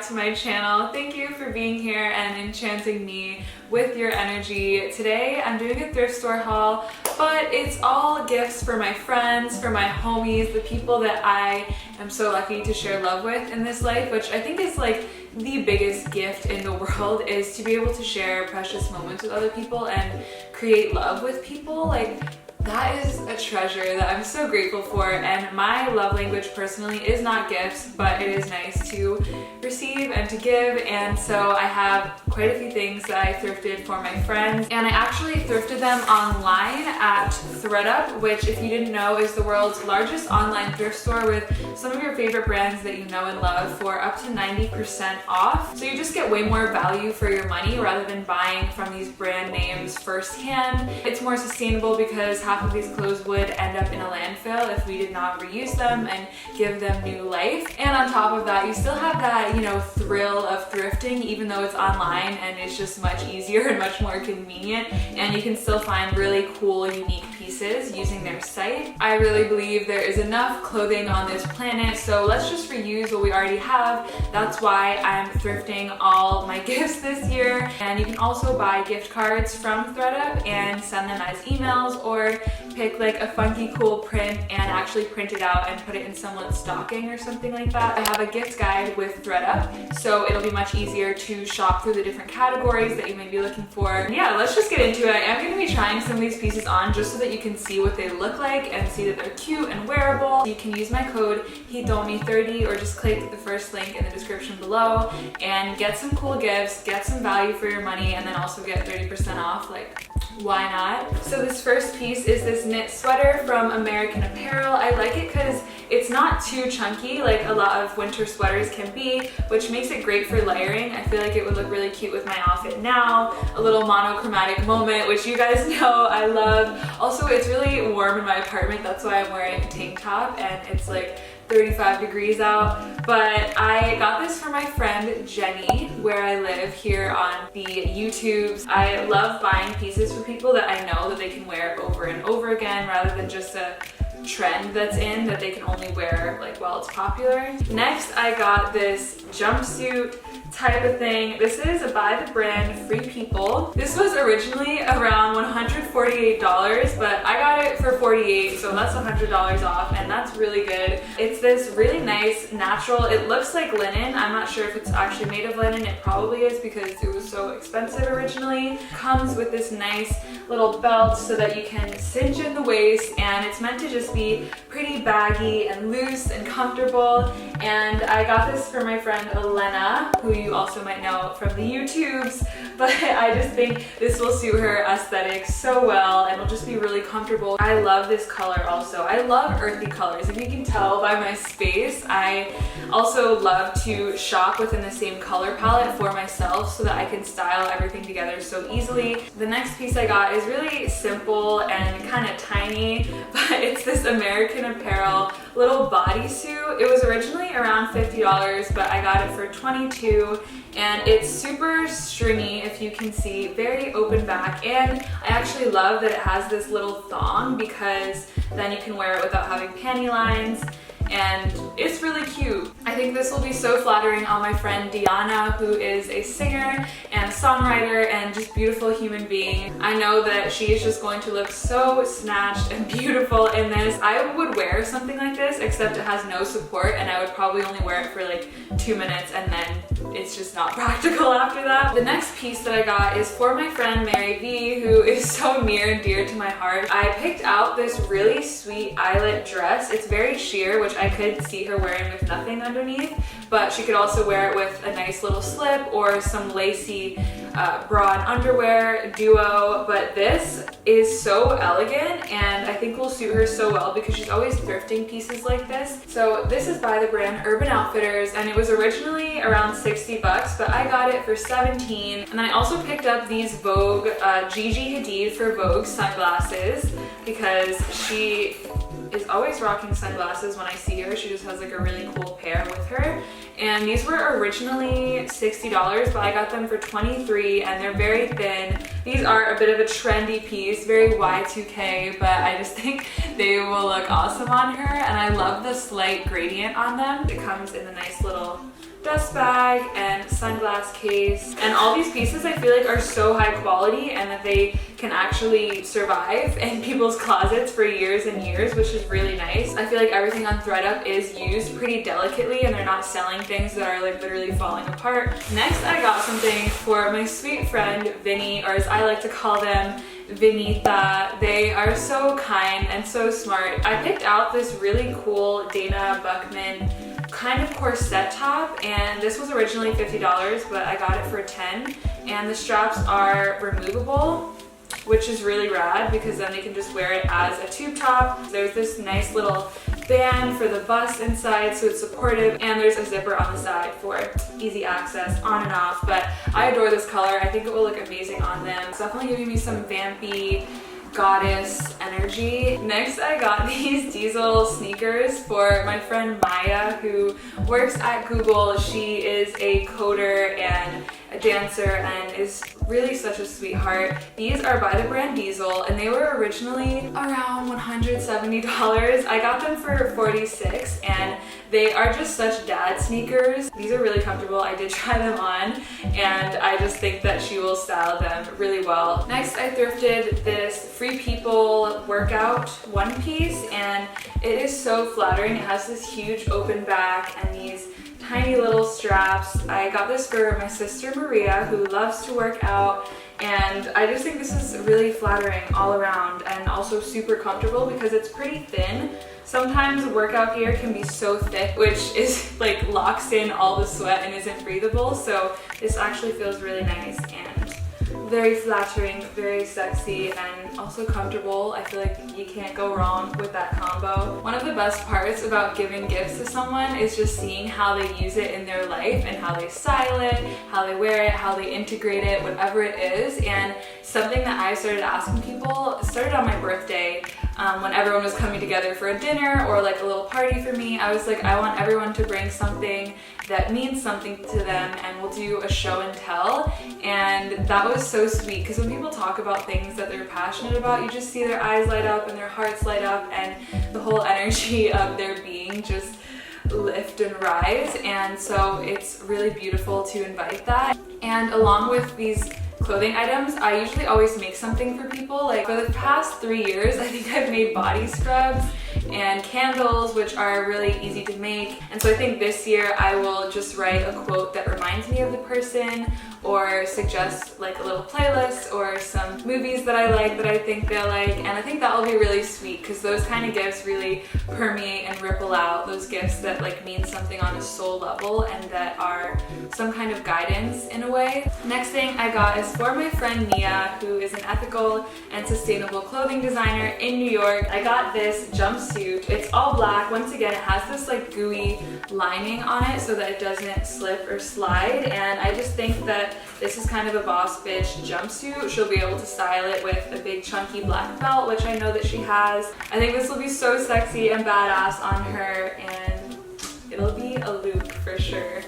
to my channel. Thank you for being here and enchanting me with your energy. Today I'm doing a thrift store haul, but it's all gifts for my friends, for my homies, the people that I am so lucky to share love with in this life, which I think is like the biggest gift in the world, is to be able to share precious moments with other people and create love with people. Like, that is a treasure that I'm so grateful for, and my love language personally is not gifts, but it is nice to receive and to give, and so I have quite a few things that I thrifted for my friends, and I actually thrifted them online at ThredUp, which, if you didn't know, is the world's largest online thrift store with some of your favorite brands that you know and love for up to 90% off. So you just get way more value for your money rather than buying from these brand names firsthand. It's more sustainable because half of these clothes would end up in a landfill if we did not reuse them and give them new life. And on top of that, you still have that, you know, thrill of thrifting, even though it's online and it's just much easier and much more convenient, and you can still find really cool, unique pieces using their site. I really believe there is enough clothing on this planet, so let's just reuse what we already have. That's why I'm thrifting all my gifts this year. And you can also buy gift cards from ThredUp and send them as emails, or pick like a funky cool print and actually print it out and put it in someone's stocking or something like that. I have a gift guide with ThredUp, so it'll be much easier to shop through the different categories that you may be looking for. And yeah, let's just get into it. I am going to be trying some of these pieces on just so that you can see what they look like and see that they're cute and wearable. You can use my code Hitomi30 or just click the first link in the description below and get some cool gifts, get some value for your money, and then also get 30% off. Like, why not? So this first piece is this knit sweater from American Apparel. I like it because it's not too chunky like a lot of winter sweaters can be, which makes it great for layering. I feel like it would look really cute with my outfit now. A little monochromatic moment, which you guys know I love. Also, it's really warm in my apartment. That's why I'm wearing a tank top, and it's like 35 degrees out. But I got this for my friend Jenny, where I live here on the YouTubes. I love buying pieces for people that I know that they can wear over and over again, rather than just a trend that's in that they can only wear like while it's popular. Next, I got this jumpsuit type of thing. This is by the brand Free People. This was originally around $148, but I got it for $48, so that's $100 off, and that's really good. It's this really nice natural, it looks like linen. I'm not sure if it's actually made of linen. It probably is because it was so expensive originally. Comes with this nice little belt so that you can cinch in the waist, and it's meant to just be pretty baggy and loose and comfortable. And I got this for my friend Elena, who you also might know from the YouTubes, but I just think this will suit her aesthetic so well and will just be really comfortable. I love this color also. I love earthy colors. If you can tell by my space, I also love to shop within the same color palette for myself so that I can style everything together so easily. The next piece I got is really simple and kind of tiny, but it's this American Apparel little bodysuit. It was originally around $50, but I got it for $22, and it's super stringy, if you can see, very open back, and I actually love that it has this little thong because then you can wear it without having panty lines, and it's really cute. I think this will be so flattering on my friend Diana, who is a singer and songwriter and just beautiful human being. I know that she is just going to look so snatched and beautiful in this. I would wear something like this, except it has no support, and I would probably only wear it for like 2 minutes, and then it's just not practical after that. The next piece that I got is for my friend Mary V, who is so near and dear to my heart. I picked out this really sweet eyelet dress. It's very sheer, which I could see her wearing with nothing underneath, but she could also wear it with a nice little slip or some lacy broad underwear duo. But this is so elegant, and I think will suit her so well because she's always thrifting pieces like this. So this is by the brand Urban Outfitters, and it was originally around $60, but I got it for $17. And then I also picked up these Vogue Gigi Hadid for Vogue sunglasses because she is always rocking sunglasses when I see her. She just has like a really cool pair with her. And these were originally $60, but I got them for $23 and they're very thin. These are a bit of a trendy piece, very Y2K, but I just think they will look awesome on her. And I love the slight gradient on them. It comes in a nice little dust bag and sunglass case, and all these pieces I feel like are so high quality and that they can actually survive in people's closets for years and years, which is really nice. I feel like everything on ThredUp is used pretty delicately and they're not selling things that are like literally falling apart. Next, I got something for my sweet friend Vinny, or as I like to call them, Vinita. They are so kind and so smart. I picked out this really cool Dana Buckman kind of corset top, and this was originally $50, but I got it for $10, and the straps are removable, which is really rad because then they can just wear it as a tube top. There's this nice little band for the bust inside so it's supportive, and there's a zipper on the side for easy access on and off. But I adore this color. I think it will look amazing on them. It's definitely giving me some vampy goddess energy. Next, I got these Diesel sneakers for my friend Maya, who works at Google. She is a coder and a dancer and is really such a sweetheart. These are by the brand Diesel and they were originally around $170. I got them for $46 and they are just such dad sneakers. These are really comfortable. I did try them on and I just think that she will style them really well. Next, I thrifted this Free People workout one piece and it is so flattering. It has this huge open back and these tiny little straps. I got this for my sister Maria, who loves to work out, and I just think this is really flattering all around and also super comfortable because it's pretty thin. Sometimes workout gear can be so thick, which is like locks in all the sweat and isn't breathable, so this actually feels really nice and very flattering, very sexy, and also comfortable. I feel like you can't go wrong with that combo. One of the best parts about giving gifts to someone is just seeing how they use it in their life and how they style it, how they wear it, how they integrate it, whatever it is. And something that I started asking people started on my birthday. When everyone was coming together for a dinner or like a little party for me, I was like, I want everyone to bring something that means something to them and we'll do a show and tell. And that was so sweet because when people talk about things that they're passionate about, you just see their eyes light up and their hearts light up and the whole energy of their being just lift and rise. And so it's really beautiful to invite that. And along with these clothing items, I usually always make something for people. Like for the past 3 years, I think I've made body scrubs and candles, which are really easy to make. And so I think this year I will just write a quote that reminds me of the person or suggest like a little playlist or some movies that I like that I think they'll like. And I think that will be really sweet because those kind of gifts really permeate and ripple out. Those gifts that like mean something on a soul level and that are some kind of guidance in a way. Next thing I got is for my friend Nia, who is an ethical and sustainable clothing designer in New York. I got this jumpsuit. It's all black. Once again, it has this like gooey lining on it so that it doesn't slip or slide. And I just think that this is kind of a boss bitch jumpsuit. She'll be able to style it with a big chunky black belt, which I know that she has. I think this will be so sexy and badass on her and it'll be a look for sure.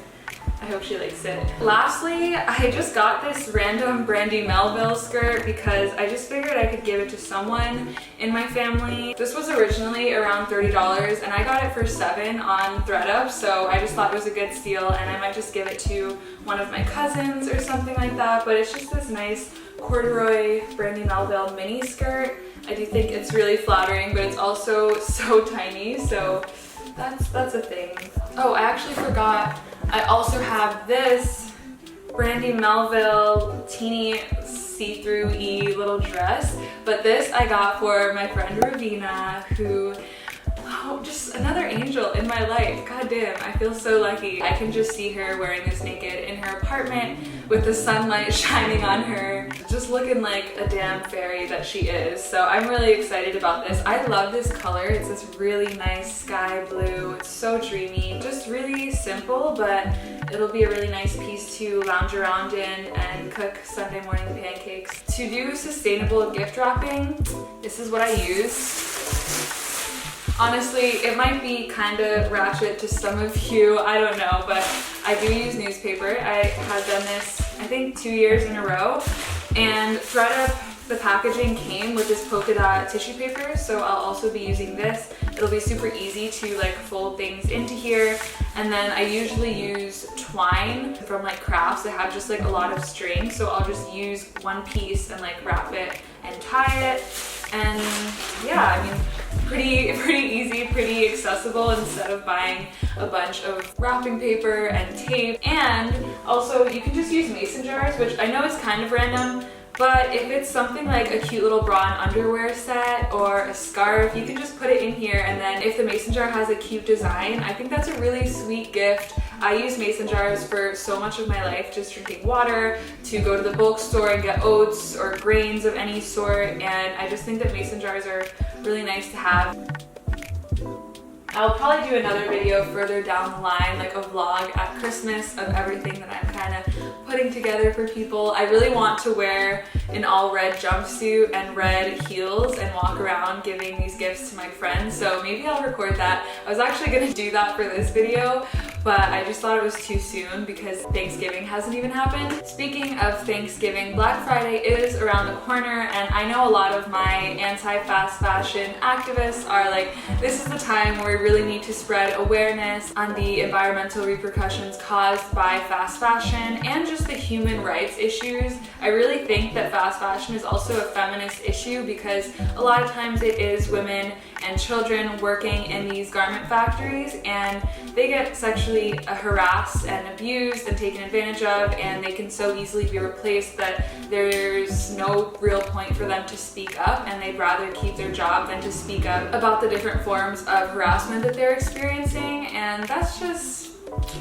I hope she likes it. Lastly, I just got this random Brandy Melville skirt because I just figured I could give it to someone in my family. This was originally around $30 and I got it for $7 on ThredUp, so I just thought it was a good steal and I might just give it to one of my cousins or something like that. But it's just this nice corduroy Brandy Melville mini skirt. I do think it's really flattering, but it's also so tiny, so that's a thing. Oh, I actually forgot. I also have this Brandy Melville teeny see-through-y little dress, but this I got for my friend Ravina, who, oh, just another angel in my life. God damn, I feel so lucky. I can just see her wearing this naked in her apartment with the sunlight shining on her, just looking like a damn fairy that she is. So I'm really excited about this. I love this color. It's this really nice sky blue. It's so dreamy. Just really simple, but it'll be a really nice piece to lounge around in and cook Sunday morning pancakes. To do sustainable gift wrapping, this is what I use. Honestly, it might be kind of ratchet to some of you, I don't know, but I do use newspaper. I have done this, I think, 2 years in a row. And ThredUp, the packaging came with this polka dot tissue paper, so I'll also be using this. It'll be super easy to like fold things into here. And then I usually use twine from like crafts that have just like a lot of string, so I'll just use one piece and like wrap it and tie it. And yeah, I mean, pretty easy, pretty accessible instead of buying a bunch of wrapping paper and tape. And also you can just use mason jars, which I know is kind of random, but if it's something like a cute little bra and underwear set or a scarf, you can just put it in here, and then if the mason jar has a cute design, I think that's a really sweet gift. I use mason jars for so much of my life, just drinking water, to go to the bulk store and get oats or grains of any sort, and I just think that mason jars are really nice to have. I'll probably do another video further down the line, like a vlog at Christmas of everything that I'm kind of putting together for people. I really want to wear an all red jumpsuit and red heels and walk around giving these gifts to my friends, so maybe I'll record that. I was actually going to do that for this video, but I just thought it was too soon because Thanksgiving hasn't even happened. Speaking of Thanksgiving, Black Friday is around the corner, and I know a lot of my anti-fast fashion activists are like, this is the time where we really need to spread awareness on the environmental repercussions caused by fast fashion and just the human rights issues. I really think that fast fashion is also a feminist issue because a lot of times it is women and children working in these garment factories, and they get sexually harassed and abused and taken advantage of, and they can so easily be replaced that there's no real point for them to speak up, and they'd rather keep their job than to speak up about the different forms of harassment that they're experiencing. And that's just,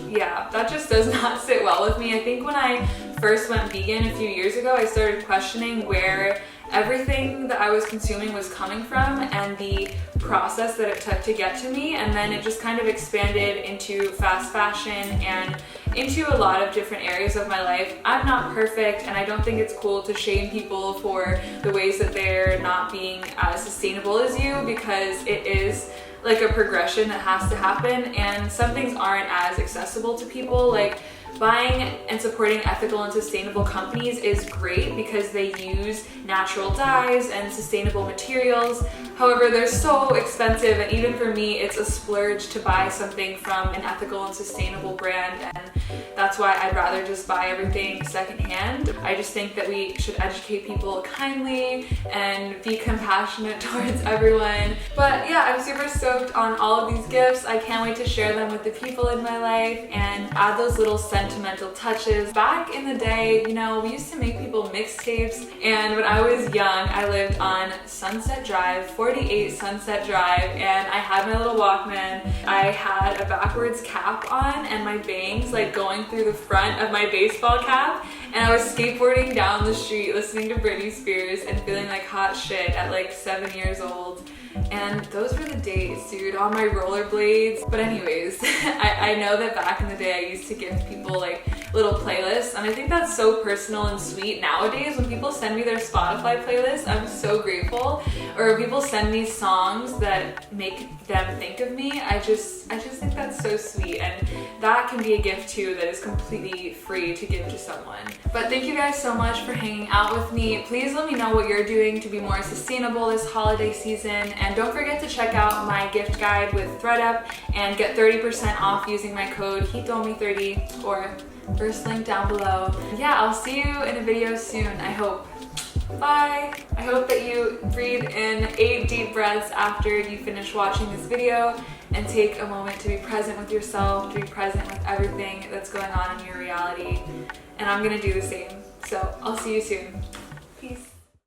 yeah, that just does not sit well with me. I think when I first went vegan a few years ago, I started questioning where everything that I was consuming was coming from and the process that it took to get to me, and then it just kind of expanded into fast fashion and into a lot of different areas of my life. I'm not perfect, and I don't think it's cool to shame people for the ways that they're not being as sustainable as you, because it is like a progression that has to happen, and some things aren't as accessible to people. Like, buying and supporting ethical and sustainable companies is great because they use natural dyes and sustainable materials. However, they're so expensive, and even for me, it's a splurge to buy something from an ethical and sustainable brand, and that's why I'd rather just buy everything secondhand. I just think that we should educate people kindly and be compassionate towards everyone. But yeah, I'm super stoked on all of these gifts. I can't wait to share them with the people in my life and add those little sentimental touches. Back in the day, you know, we used to make people mixtapes, and when I was young, I lived on Sunset Drive, 48 Sunset Drive, and I had my little Walkman. I had a backwards cap on and my bangs like going through the front of my baseball cap, and I was skateboarding down the street listening to Britney Spears and feeling like hot shit at like 7 years old. And those were the days, dude, on my rollerblades. But anyways, I know that back in the day I used to give people like little playlists, and I think that's so personal and sweet. Nowadays, when people send me their Spotify playlist, I'm so grateful. Or people send me songs that make them think of me. I just think that's so sweet, and that can be a gift too that is completely free to give to someone. But thank you guys so much for hanging out with me. Please let me know what you're doing to be more sustainable this holiday season, and don't forget to check out my gift guide with ThredUp and get 30% off using my code Hitomi30, or first link down below. Yeah, I'll see you in a video soon, I hope. Bye! I hope that you breathe in 8 deep breaths after you finish watching this video and take a moment to be present with yourself, to be present with everything that's going on in your reality. And I'm gonna do the same. So I'll see you soon. Peace.